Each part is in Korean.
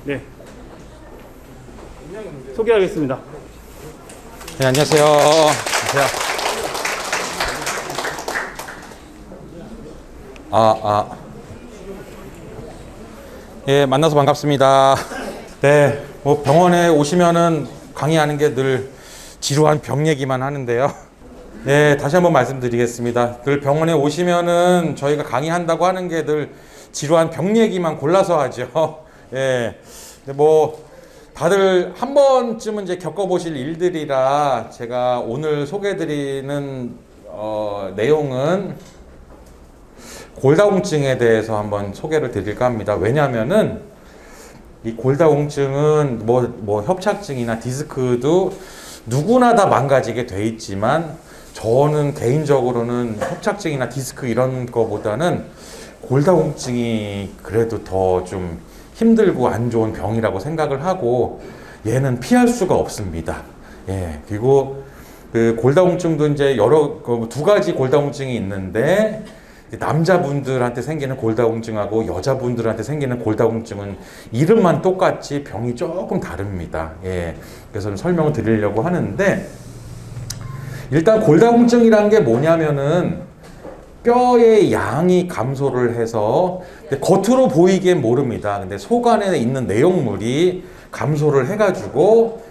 네, 소개하겠습니다. 네, 안녕하세요. 안녕하세요. 예, 만나서 반갑습니다. 네, 뭐 병원에 오시면은 강의하는 게 늘 지루한 병 얘기만 하는데요. 네, 다시 한번 말씀드리겠습니다. 늘 병원에 오시면은 저희가 강의한다고 하는 게 늘 지루한 병 얘기만 골라서 하죠. 예, 근데 뭐 다들 한 번쯤은 이제 겪어보실 일들이라 제가 오늘 소개해드리는 내용은 골다공증에 대해서 한번 소개를 드릴까 합니다. 왜냐하면은 이 골다공증은 뭐 협착증이나 디스크도 누구나 다 망가지게 돼 있지만 저는 개인적으로는 협착증이나 디스크 이런 거보다는 골다공증이 그래도 더 좀 힘들고 안 좋은 병이라고 생각을 하고 얘는 피할 수가 없습니다. 예, 그리고 그 골다공증도 이제 두 가지 골다공증이 있는데 남자분들한테 생기는 골다공증하고 여자분들한테 생기는 골다공증은 이름만 똑같지 병이 조금 다릅니다. 예, 그래서 설명을 드리려고 하는데 일단 골다공증이란 게 뭐냐면은 뼈의 양이 감소를 해서 겉으로 보이기엔 모릅니다. 근데 속 안에 있는 내용물이 감소를 해가지고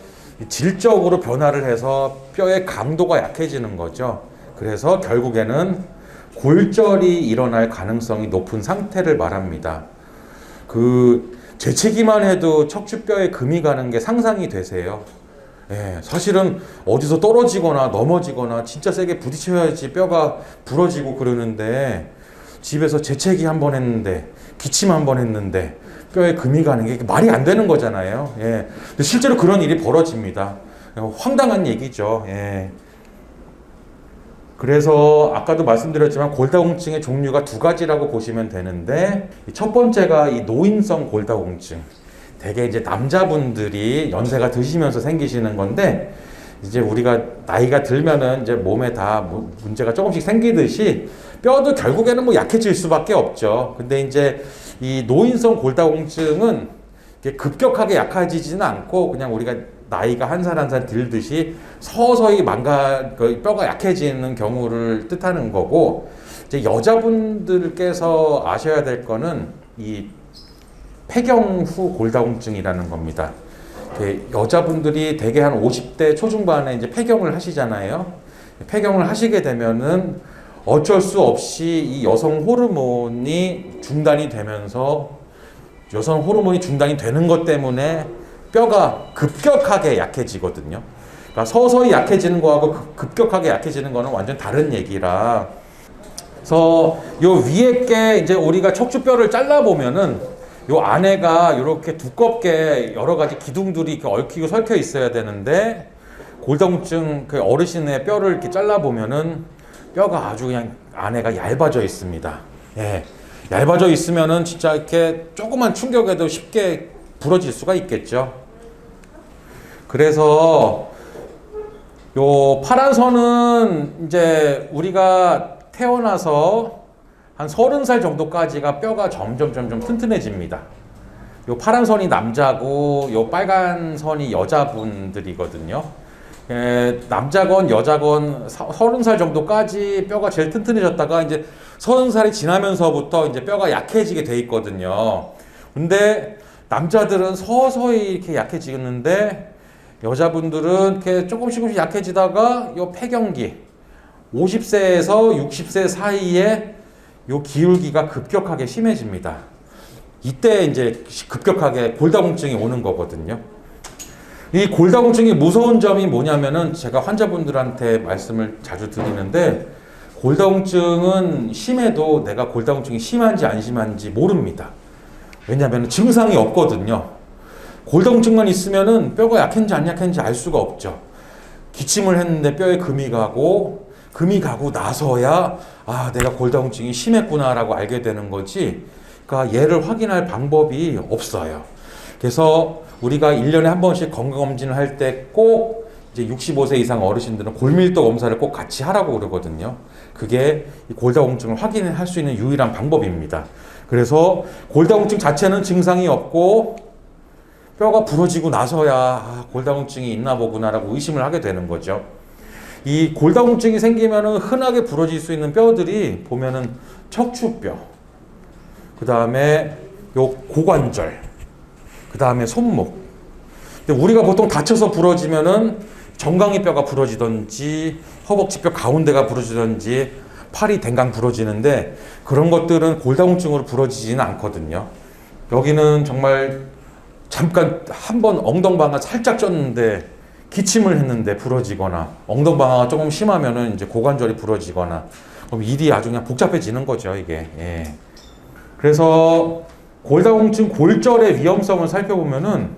질적으로 변화를 해서 뼈의 강도가 약해지는 거죠. 그래서 결국에는 골절이 일어날 가능성이 높은 상태를 말합니다. 재채기만 해도 척추뼈에 금이 가는 게 상상이 되세요. 예, 사실은 어디서 떨어지거나 넘어지거나 진짜 세게 부딪혀야지 뼈가 부러지고 그러는데 집에서 재채기 한 번 했는데 기침 한 번 했는데 뼈에 금이 가는 게 말이 안 되는 거잖아요. 예, 근데 실제로 그런 일이 벌어집니다. 황당한 얘기죠. 예. 그래서 아까도 말씀드렸지만 골다공증의 종류가 두 가지라고 보시면 되는데 첫 번째가 이 노인성 골다공증. 대개 이제 남자분들이 연세가 드시면서 생기시는 건데 이제 우리가 나이가 들면은 이제 몸에 다 문제가 조금씩 생기듯이 뼈도 결국에는 뭐 약해질 수밖에 없죠. 근데 이제 이 노인성 골다공증은 급격하게 약해지지는 않고 그냥 우리가 나이가 한 살 한 살 들듯이 서서히 뼈가 약해지는 경우를 뜻하는 거고 이제 여자분들께서 아셔야 될 거는 이 폐경 후 골다공증이라는 겁니다. 여자분들이 대개 한 50대 초중반에 이제 폐경을 하시잖아요. 폐경을 하시게 되면은 어쩔 수 없이 이 여성 호르몬이 중단이 되면서 여성 호르몬이 중단이 되는 것 때문에 뼈가 급격하게 약해지거든요. 그러니까 서서히 약해지는 거하고 급격하게 약해지는 거는 완전 다른 얘기라. 그래서 요 위에 게 이제 우리가 척추뼈를 잘라보면은 요 안에가 이렇게 두껍게 여러 가지 기둥들이 이렇게 얽히고 설켜 있어야 되는데 골다공증 그 어르신의 뼈를 이렇게 잘라보면은 뼈가 아주 그냥 안에가 얇아져 있습니다. 예. 얇아져 있으면은 진짜 이렇게 조그만 충격에도 쉽게 부러질 수가 있겠죠. 그래서 요 파란 선은 이제 우리가 태어나서 한 30살 정도까지가 뼈가 점점 튼튼해집니다. 요 파란 선이 남자고 요 빨간 선이 여자분들이거든요. 남자건 여자건 30살 정도까지 뼈가 제일 튼튼해졌다가 이제 30살이 지나면서부터 이제 뼈가 약해지게 돼 있거든요. 근데 남자들은 서서히 이렇게 약해지는데 여자분들은 이렇게 조금씩 약해지다가 요 폐경기 50세에서 60세 사이에 요 기울기가 급격하게 심해집니다. 이때 이제 급격하게 골다공증이 오는 거거든요. 이 골다공증이 무서운 점이 뭐냐면은 제가 환자분들한테 말씀을 자주 드리는데 골다공증은 심해도 내가 골다공증이 심한지 안 심한지 모릅니다. 왜냐하면 증상이 없거든요. 골다공증만 있으면은 뼈가 약했는지 안 약했는지 알 수가 없죠. 기침을 했는데 뼈에 금이 가고 나서야 아 내가 골다공증이 심했구나라고 알게 되는 거지. 그러니까 얘를 확인할 방법이 없어요. 그래서 우리가 1년에 한 번씩 건강검진을 할 때 꼭 이제 65세 이상 어르신들은 골밀도 검사를 꼭 같이 하라고 그러거든요. 그게 골다공증을 확인할 수 있는 유일한 방법입니다. 그래서 골다공증 자체는 증상이 없고 뼈가 부러지고 나서야 골다공증이 있나 보구나라고 의심을 하게 되는 거죠. 이 골다공증이 생기면은 흔하게 부러질 수 있는 뼈들이 보면은 척추뼈, 그 다음에 요 고관절, 그 다음에 손목. 근데 우리가 보통 다쳐서 부러지면은 정강이 뼈가 부러지던지 허벅지뼈 가운데가 부러지던지 팔이 댕강 부러지는데 그런 것들은 골다공증으로 부러지지는 않거든요. 여기는 정말 잠깐 한번 엉덩방아 살짝 쪘는데 기침을 했는데 부러지거나 엉덩방아가 조금 심하면은 이제 고관절이 부러지거나 그럼 일이 아주 그냥 복잡해지는 거죠, 이게. 예. 그래서 골다공증 골절의 위험성을 살펴보면은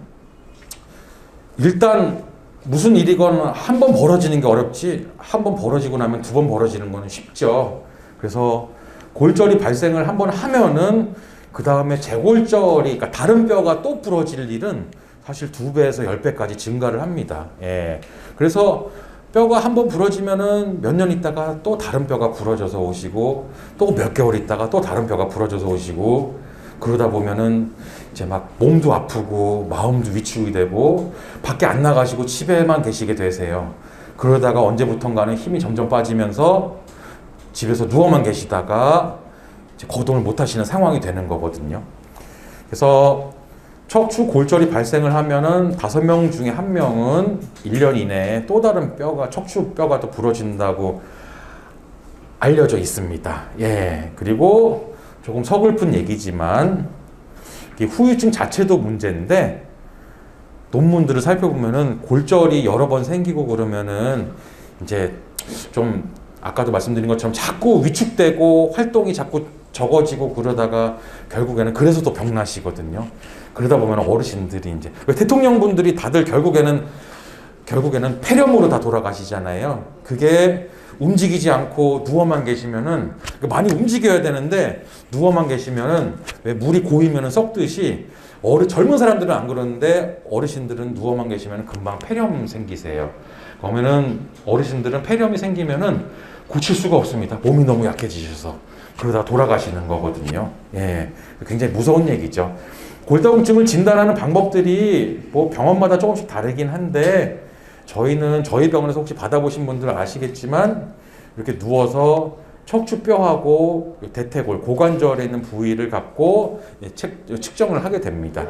일단 무슨 일이건 한 번 벌어지는 게 어렵지 한 번 벌어지고 나면 두 번 벌어지는 거는 쉽죠. 그래서 골절이 발생을 한 번 하면은 그 다음에 재골절이, 그러니까 다른 뼈가 또 부러질 일은 사실 2배에서 10배까지 증가를 합니다. 예. 그래서 뼈가 한 번 부러지면은 몇 년 있다가 또 다른 뼈가 부러져서 오시고 또 몇 개월 있다가 또 다른 뼈가 부러져서 오시고 그러다 보면은 이제 막 몸도 아프고 마음도 위축이 되고 밖에 안 나가시고 집에만 계시게 되세요. 그러다가 언제부턴가는 힘이 점점 빠지면서 집에서 누워만 계시다가 이제 거동을 못 하시는 상황이 되는 거거든요. 그래서 척추 골절이 발생을 하면은 5명 중에 1명은 1년 이내에 또 다른 뼈가, 척추 뼈가 또 부러진다고 알려져 있습니다. 예. 그리고 조금 서글픈 얘기지만 후유증 자체도 문제인데 논문들을 살펴보면은 골절이 여러 번 생기고 그러면은 이제 좀 아까도 말씀드린 것처럼 자꾸 위축되고 활동이 자꾸 적어지고 그러다가 결국에는 그래서 또 병나시거든요. 그러다 보면 어르신들이 이제 왜 대통령분들이 다들 결국에는 폐렴으로 다 돌아가시잖아요. 그게 움직이지 않고 누워만 계시면은 많이 움직여야 되는데 누워만 계시면은 왜 물이 고이면은 썩듯이 젊은 사람들은 안 그러는데 어르신들은 누워만 계시면 금방 폐렴 생기세요. 그러면은 어르신들은 폐렴이 생기면은 고칠 수가 없습니다. 몸이 너무 약해지셔서 그러다 돌아가시는 거거든요. 예, 굉장히 무서운 얘기죠. 골다공증을 진단하는 방법들이 뭐 병원마다 조금씩 다르긴 한데 저희는 저희 병원에서 혹시 받아보신 분들 아시겠지만 이렇게 누워서 척추뼈하고 대퇴골, 고관절에 있는 부위를 갖고 측정을 하게 됩니다.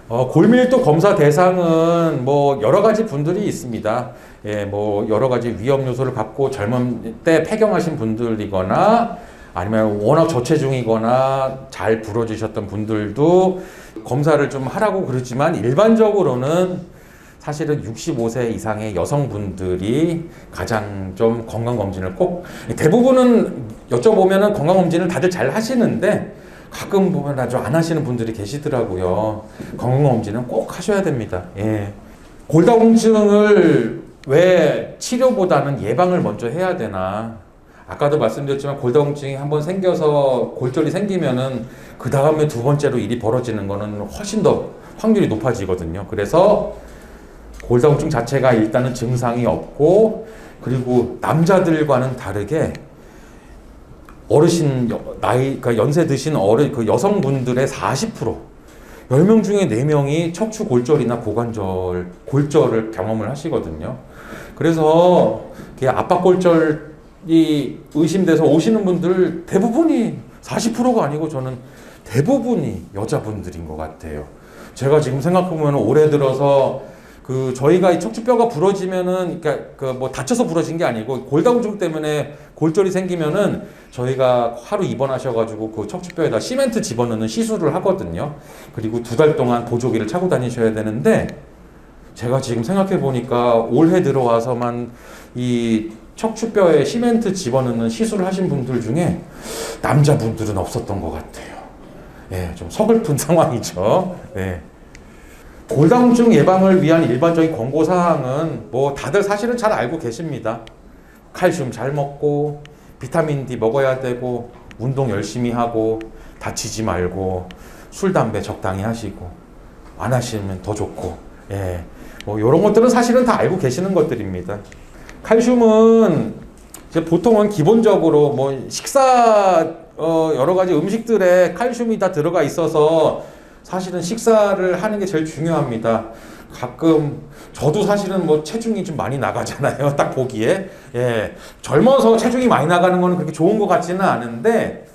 골밀도 검사 대상은 뭐 여러 가지 분들이 있습니다. 예, 뭐 여러 가지 위험 요소를 갖고 젊은 때 폐경하신 분들이거나 아니면 워낙 저체중이거나 잘 부러지셨던 분들도 검사를 좀 하라고 그러지만 일반적으로는 사실은 65세 이상의 여성분들이 가장 좀 건강검진을 꼭, 대부분은 여쭤보면은 건강검진을 다들 잘 하시는데 가끔 보면 아주 안 하시는 분들이 계시더라고요. 건강검진은 꼭 하셔야 됩니다. 예. 골다공증을 왜 치료보다는 예방을 먼저 해야 되나? 아까도 말씀드렸지만 골다공증이 한번 생겨서 골절이 생기면은 그 다음에 2번째로 일이 벌어지는 거는 훨씬 더 확률이 높아지거든요. 그래서 골다공증 자체가 일단은 증상이 없고 그리고 남자들과는 다르게 어르신 나이, 그러니까 연세 드신 그 여성분들의 40%, 10명 중에 4명이 척추 골절이나 고관절 골절을 경험을 하시거든요. 그래서 압박골절이 의심돼서 오시는 분들 대부분이 40%가 아니고 저는 대부분이 여자분들인 것 같아요. 제가 지금 생각해보면 올해 들어서 저희가 이 척추뼈가 부러지면은, 그러니까 뭐 다쳐서 부러진 게 아니고 골다공증 때문에 골절이 생기면은 저희가 하루 입원하셔가지고 그 척추뼈에다 시멘트 집어넣는 시술을 하거든요. 그리고 2달 동안 보조기를 차고 다니셔야 되는데 제가 지금 생각해 보니까 올해 들어와서만 이 척추뼈에 시멘트 집어넣는 시술을 하신 분들 중에 남자분들은 없었던 것 같아요. 예, 좀 서글픈 상황이죠. 예. 골다공증 예방을 위한 일반적인 권고사항은 뭐 다들 사실은 잘 알고 계십니다. 칼슘 잘 먹고 비타민 D 먹어야 되고 운동 열심히 하고 다치지 말고 술, 담배 적당히 하시고 안 하시면 더 좋고 예, 뭐 이런 것들은 사실은 다 알고 계시는 것들입니다. 칼슘은 이제 보통은 기본적으로 뭐 식사 여러 가지 음식들에 칼슘이 다 들어가 있어서 사실은 식사를 하는 게 제일 중요합니다. 가끔 저도 사실은 뭐 체중이 좀 많이 나가잖아요. 딱 보기에. 예. 젊어서 체중이 많이 나가는 거는 그렇게 좋은 것 같지는 않은데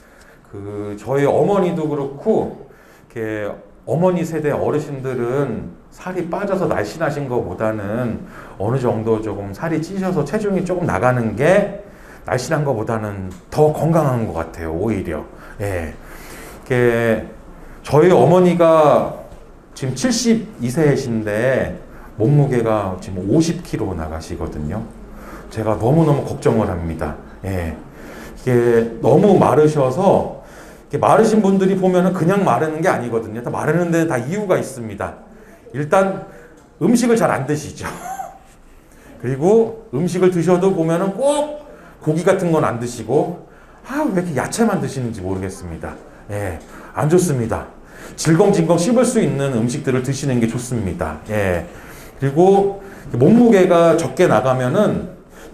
저희 어머니도 그렇고 이렇게 어머니 세대 어르신들은 살이 빠져서 날씬하신 것보다는 어느 정도 조금 살이 찌셔서 체중이 조금 나가는 게 날씬한 것보다는 더 건강한 것 같아요. 오히려. 예. 이렇게 저희 어머니가 지금 72세이신데 몸무게가 지금 50kg 나가시거든요. 제가 너무너무 걱정을 합니다. 예. 이게 너무 마르셔서 마르신 분들이 보면은 그냥 마르는 게 아니거든요. 다 마르는 데 다 이유가 있습니다. 일단 음식을 잘 안 드시죠. 그리고 음식을 드셔도 보면은 꼭 고기 같은 건 안 드시고 왜 이렇게 야채만 드시는지 모르겠습니다. 예. 안 좋습니다. 질겅질겅 씹을 수 있는 음식들을 드시는 게 좋습니다. 예. 그리고 몸무게가 적게 나가면은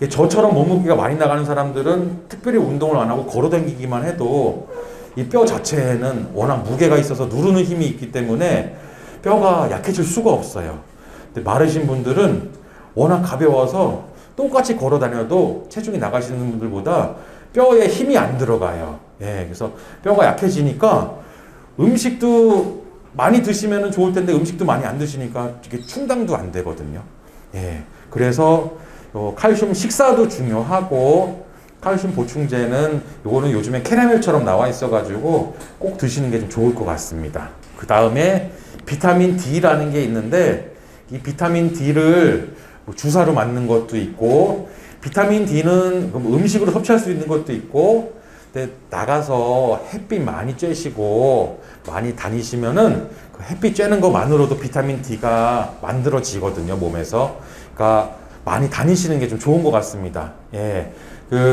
저처럼 몸무게가 많이 나가는 사람들은 특별히 운동을 안 하고 걸어 다니기만 해도 이 뼈 자체에는 워낙 무게가 있어서 누르는 힘이 있기 때문에 뼈가 약해질 수가 없어요. 근데 마르신 분들은 워낙 가벼워서 똑같이 걸어 다녀도 체중이 나가시는 분들보다 뼈에 힘이 안 들어가요. 예. 그래서 뼈가 약해지니까 음식도 많이 드시면 좋을 텐데 음식도 많이 안 드시니까 이게 충당도 안 되거든요. 예. 그래서 칼슘 식사도 중요하고 칼슘 보충제는 요거는 요즘에 캐러멜처럼 나와 있어가지고 꼭 드시는 게 좀 좋을 것 같습니다. 그 다음에 비타민 D라는 게 있는데 이 비타민 D를 주사로 맞는 것도 있고 비타민 D는 음식으로 섭취할 수 있는 것도 있고 근데 나가서 햇빛 많이 쬐시고 많이 다니시면은 그 햇빛 쬐는 것만으로도 비타민 D가 만들어지거든요, 몸에서. 그러니까 많이 다니시는 게 좀 좋은 것 같습니다. 예.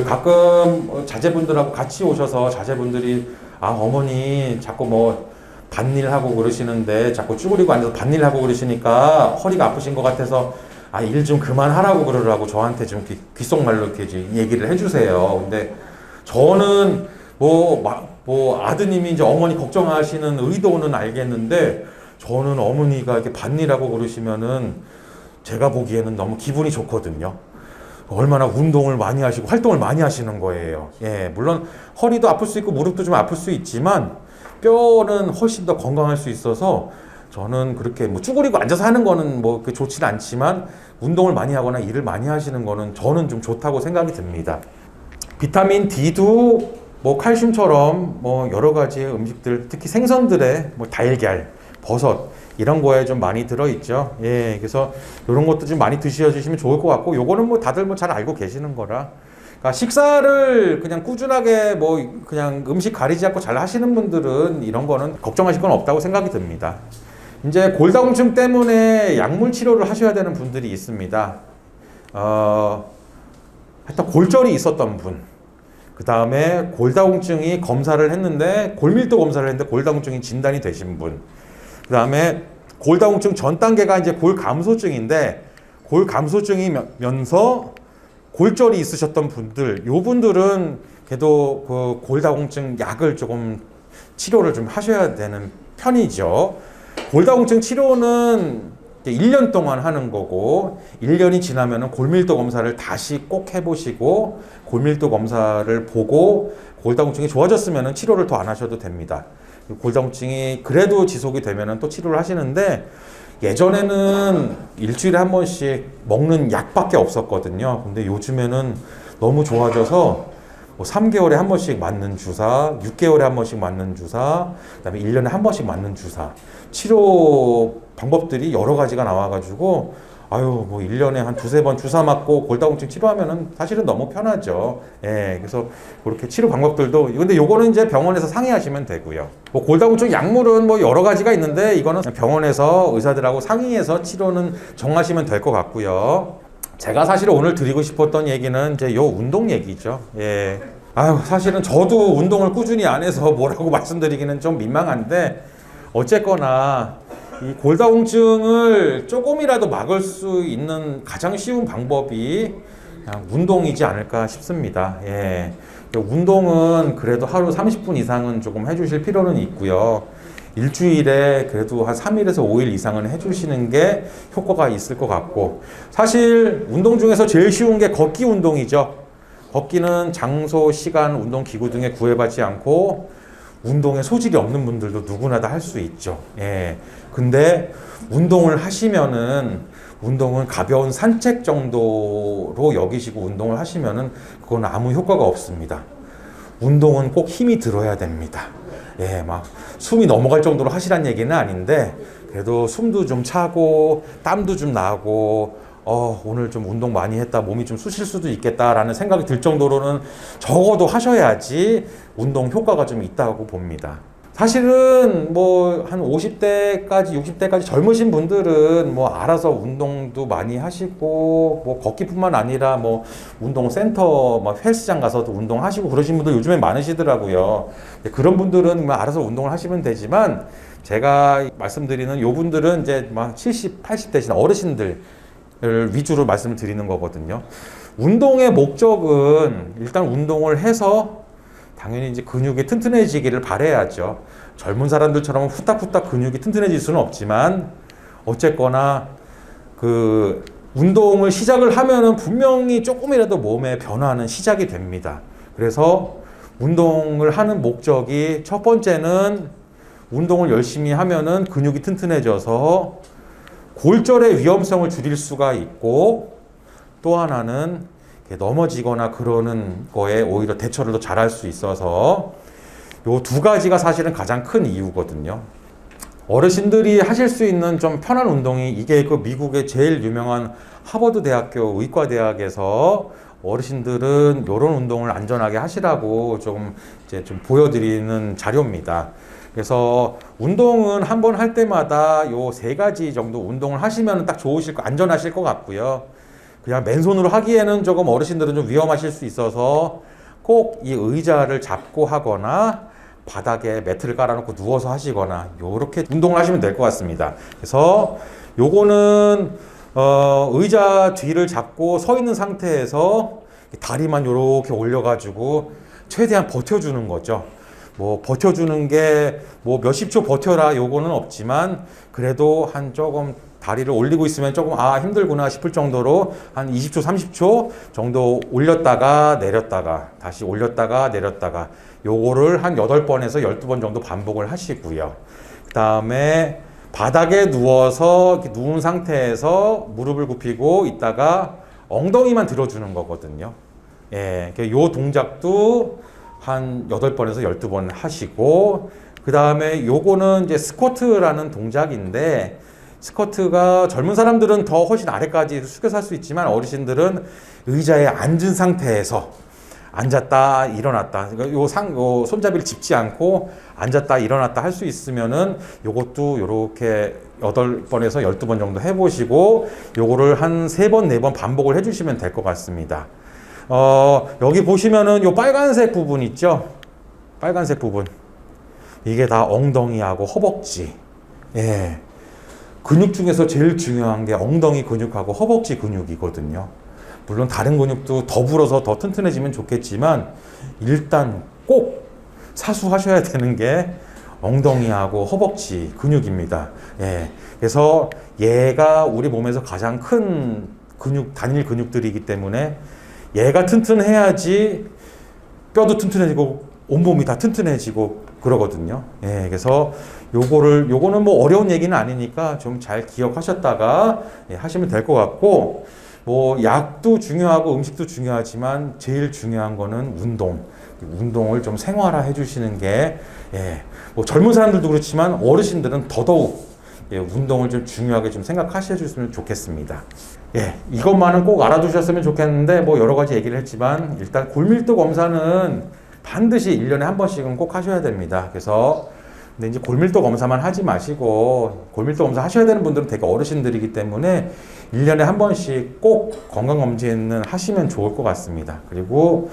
가끔 자제분들하고 같이 오셔서 자제분들이 어머니 자꾸 뭐 밭일하고 그러시는데 자꾸 쭈그리고 앉아서 밭일하고 그러시니까 허리가 아프신 것 같아서 일 좀 그만하라고 그러라고 저한테 좀 귓속말로 이렇게 얘기를 해주세요. 근데 저는 아드님이 이제 어머니 걱정하시는 의도는 알겠는데 저는 어머니가 이렇게 밭일하고 그러시면은 제가 보기에는 너무 기분이 좋거든요. 얼마나 운동을 많이 하시고 활동을 많이 하시는 거예요. 예, 물론 허리도 아플 수 있고 무릎도 좀 아플 수 있지만 뼈는 훨씬 더 건강할 수 있어서 저는 그렇게 쭈그리고 앉아서 하는 거는 그렇게 좋지는 않지만 운동을 많이 하거나 일을 많이 하시는 거는 저는 좀 좋다고 생각이 듭니다. 비타민 D도 칼슘처럼 여러 가지 음식들, 특히 생선들의 달걀, 버섯 이런 거에 좀 많이 들어있죠. 예, 그래서 이런 것도 좀 많이 드셔주시면 좋을 것 같고, 요거는 다들 잘 알고 계시는 거라. 그러니까 식사를 그냥 꾸준하게 그냥 음식 가리지 않고 잘 하시는 분들은 이런 거는 걱정하실 건 없다고 생각이 듭니다. 이제 골다공증 때문에 약물 치료를 하셔야 되는 분들이 있습니다. 하여튼 골절이 있었던 분, 그 다음에 골다공증이 검사를 했는데 골밀도 검사를 했는데 골다공증이 진단이 되신 분, 그 다음에 골다공증 전 단계가 이제 골감소증인데 골감소증이면서 골절이 있으셨던 분들, 요 분들은 그래도 그 골다공증 약을 조금 치료를 좀 하셔야 되는 편이죠. 골다공증 치료는 1년 동안 하는 거고 1년이 지나면 골밀도 검사를 다시 꼭 해보시고 골밀도 검사를 보고 골다공증이 좋아졌으면 치료를 더 안 하셔도 됩니다. 골다공증이 그래도 지속이 되면 또 치료를 하시는데 예전에는 일주일에 한 번씩 먹는 약밖에 없었거든요. 근데 요즘에는 너무 좋아져서 3개월에 한 번씩 맞는 주사, 6개월에 한 번씩 맞는 주사, 그다음에 1년에 한 번씩 맞는 주사, 치료 방법들이 여러 가지가 나와가지고 1년에 한 두세 번 주사 맞고 골다공증 치료하면은 사실은 너무 편하죠. 예, 그래서 그렇게 치료 방법들도, 근데 요거는 이제 병원에서 상의하시면 되고요. 골다공증 약물은 여러 가지가 있는데 이거는 병원에서 의사들하고 상의해서 치료는 정하시면 될 것 같고요. 제가 사실 오늘 드리고 싶었던 얘기는 이제 요 운동 얘기죠. 예. 사실은 저도 운동을 꾸준히 안 해서 뭐라고 말씀드리기는 좀 민망한데, 어쨌거나 이 골다공증을 조금이라도 막을 수 있는 가장 쉬운 방법이 그냥 운동이지 않을까 싶습니다. 예. 운동은 그래도 하루 30분 이상은 조금 해주실 필요는 있고요. 일주일에 그래도 한 3일에서 5일 이상은 해주시는 게 효과가 있을 것 같고, 사실 운동 중에서 제일 쉬운 게 걷기 운동이죠. 걷기는 장소, 시간, 운동 기구 등에 구애받지 않고 운동에 소질이 없는 분들도 누구나 다 할 수 있죠. 예. 근데 운동을 하시면은 운동은 가벼운 산책 정도로 여기시고 운동을 하시면은 그건 아무 효과가 없습니다. 운동은 꼭 힘이 들어야 됩니다. 예, 막 숨이 넘어갈 정도로 하시란 얘기는 아닌데 그래도 숨도 좀 차고 땀도 좀 나고 오늘 좀 운동 많이 했다, 몸이 좀 쑤실 수도 있겠다라는 생각이 들 정도로는 적어도 하셔야지 운동 효과가 좀 있다고 봅니다. 사실은 뭐 한 50대까지 60대까지 젊으신 분들은 뭐 알아서 운동도 많이 하시고 뭐 걷기뿐만 아니라 뭐 운동센터 뭐 헬스장 가서도 운동하시고 그러신 분들 요즘에 많으시더라고요. 그런 분들은 뭐 알아서 운동을 하시면 되지만 제가 말씀드리는 요 분들은 이제 막 70, 80 되신 어르신들 위주로 말씀을 드리는 거거든요. 운동의 목적은 일단 운동을 해서 당연히 이제 근육이 튼튼해지기를 바라야죠. 젊은 사람들처럼 후딱후딱 근육이 튼튼해질 수는 없지만 어쨌거나 그 운동을 시작을 하면은 분명히 조금이라도 몸의 변화는 시작이 됩니다. 그래서 운동을 하는 목적이 첫 번째는 운동을 열심히 하면은 근육이 튼튼해져서 골절의 위험성을 줄일 수가 있고, 또 하나는 넘어지거나 그러는 거에 오히려 대처를 더 잘할 수 있어서 요 두 가지가 사실은 가장 큰 이유거든요. 어르신들이 하실 수 있는 좀 편한 운동이 이게 그 미국의 제일 유명한 하버드 대학교 의과대학에서 어르신들은 이런 운동을 안전하게 하시라고 좀 이제 좀 보여드리는 자료입니다. 그래서 운동은 한 번 할 때마다 요 세 가지 정도 운동을 하시면 딱 좋으실 거, 안전하실 것 같고요. 그냥 맨손으로 하기에는 조금 어르신들은 좀 위험하실 수 있어서 꼭 이 의자를 잡고 하거나 바닥에 매트를 깔아놓고 누워서 하시거나 요렇게 운동을 하시면 될 것 같습니다. 그래서 요거는 의자 뒤를 잡고 서 있는 상태에서 다리만 요렇게 올려가지고 최대한 버텨주는 거죠. 뭐 버텨주는 게 뭐 몇십 초 버텨라 요거는 없지만 그래도 한 조금 다리를 올리고 있으면 조금 힘들구나 싶을 정도로 한 20초 30초 정도 올렸다가 내렸다가 다시 올렸다가 내렸다가 요거를 한 8번에서 12번 정도 반복을 하시고요. 그 다음에 바닥에 누워서 이렇게 누운 상태에서 무릎을 굽히고 있다가 엉덩이만 들어주는 거거든요. 예, 요 동작도 한 8번에서 12번 하시고, 그 다음에 요거는 이제 스쿼트라는 동작인데, 스쿼트가 젊은 사람들은 더 훨씬 아래까지 숙여서 할 수 있지만 어르신들은 의자에 앉은 상태에서 앉았다 일어났다, 요 손잡이를 짚지 않고 앉았다 일어났다 할 수 있으면은 요것도 요렇게 8번에서 12번 정도 해보시고 요거를 한 3번 4번 반복을 해주시면 될 것 같습니다. 여기 보시면은 요 빨간색 부분 있죠? 빨간색 부분. 이게 다 엉덩이하고 허벅지. 예. 근육 중에서 제일 중요한 게 엉덩이 근육하고 허벅지 근육이거든요. 물론 다른 근육도 더 불어서 더 튼튼해지면 좋겠지만 일단 꼭 사수하셔야 되는 게 엉덩이하고 허벅지 근육입니다. 예. 그래서 얘가 우리 몸에서 가장 큰 근육, 단일 근육들이기 때문에 얘가 튼튼해야지 뼈도 튼튼해지고 온몸이 다 튼튼해지고 그러거든요. 예, 그래서 요거는 뭐 어려운 얘기는 아니니까 좀 잘 기억하셨다가 하시면 될 것 같고, 뭐 약도 중요하고 음식도 중요하지만 제일 중요한 거는 운동을 좀 생활화해 주시는 게, 뭐 젊은 사람들도 그렇지만 어르신들은 더더욱 운동을 좀 중요하게 좀 생각하셔 주시면 좋겠습니다. 이것만은 꼭 알아두셨으면 좋겠는데 뭐 여러 가지 얘기를 했지만 일단 골밀도 검사는 반드시 1년에 한 번씩은 꼭 하셔야 됩니다. 그래서 근데 이제 골밀도 검사만 하지 마시고, 골밀도 검사 하셔야 되는 분들은 되게 어르신들이기 때문에 1년에 한 번씩 꼭 건강검진은 하시면 좋을 것 같습니다. 그리고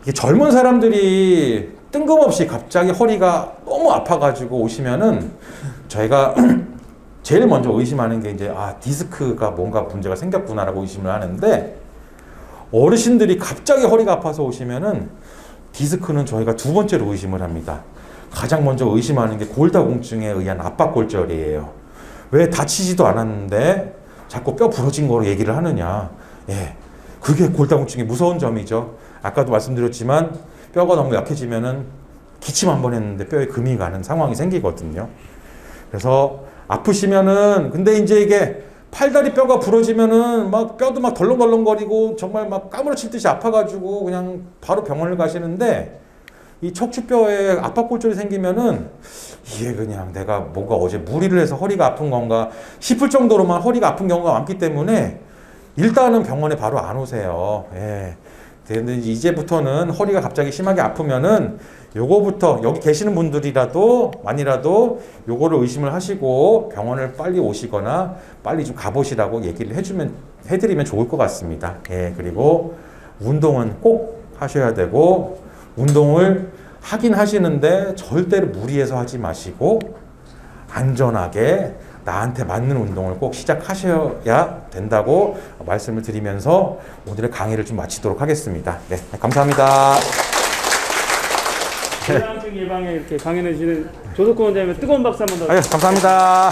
이게 젊은 사람들이 뜬금없이 갑자기 허리가 너무 아파가지고 오시면은 저희가 제일 먼저 의심하는 게 이제 디스크가 뭔가 문제가 생겼구나라고 의심을 하는데, 어르신들이 갑자기 허리가 아파서 오시면은 디스크는 저희가 두 번째로 의심을 합니다. 가장 먼저 의심하는 게 골다공증에 의한 압박골절이에요. 왜 다치지도 않았는데 자꾸 뼈 부러진 거로 얘기를 하느냐. 예, 그게 골다공증의 무서운 점이죠. 아까도 말씀드렸지만 뼈가 너무 약해지면은 기침 한 번 했는데 뼈에 금이 가는 상황이 생기거든요. 그래서 아프시면은, 근데 이제 이게 팔다리 뼈가 부러지면은 막 뼈도 막 덜렁덜렁거리고 정말 막 까무러칠 듯이 아파가지고 그냥 바로 병원을 가시는데, 이 척추뼈에 압박골절이 생기면은 이게 그냥 내가 뭔가 어제 무리를 해서 허리가 아픈 건가 싶을 정도로만 허리가 아픈 경우가 많기 때문에 일단은 병원에 바로 안 오세요. 예. 근데 이제부터는 허리가 갑자기 심하게 아프면은 요거부터 여기 계시는 분들이라도 만이라도 요거를 의심을 하시고 병원을 빨리 오시거나 빨리 좀 가보시라고 얘기를 해드리면 좋을 것 같습니다. 예, 그리고 운동은 꼭 하셔야 되고, 운동을 하긴 하시는데 절대로 무리해서 하지 마시고 안전하게 나한테 맞는 운동을 꼭 시작하셔야 된다고 말씀을 드리면서 오늘의 강의를 좀 마치도록 하겠습니다. 네, 감사합니다. 골다공증 예방에 이렇게 강연해 주시는 조석권 원장님 뜨거운 박수 한번 더. 감사합니다.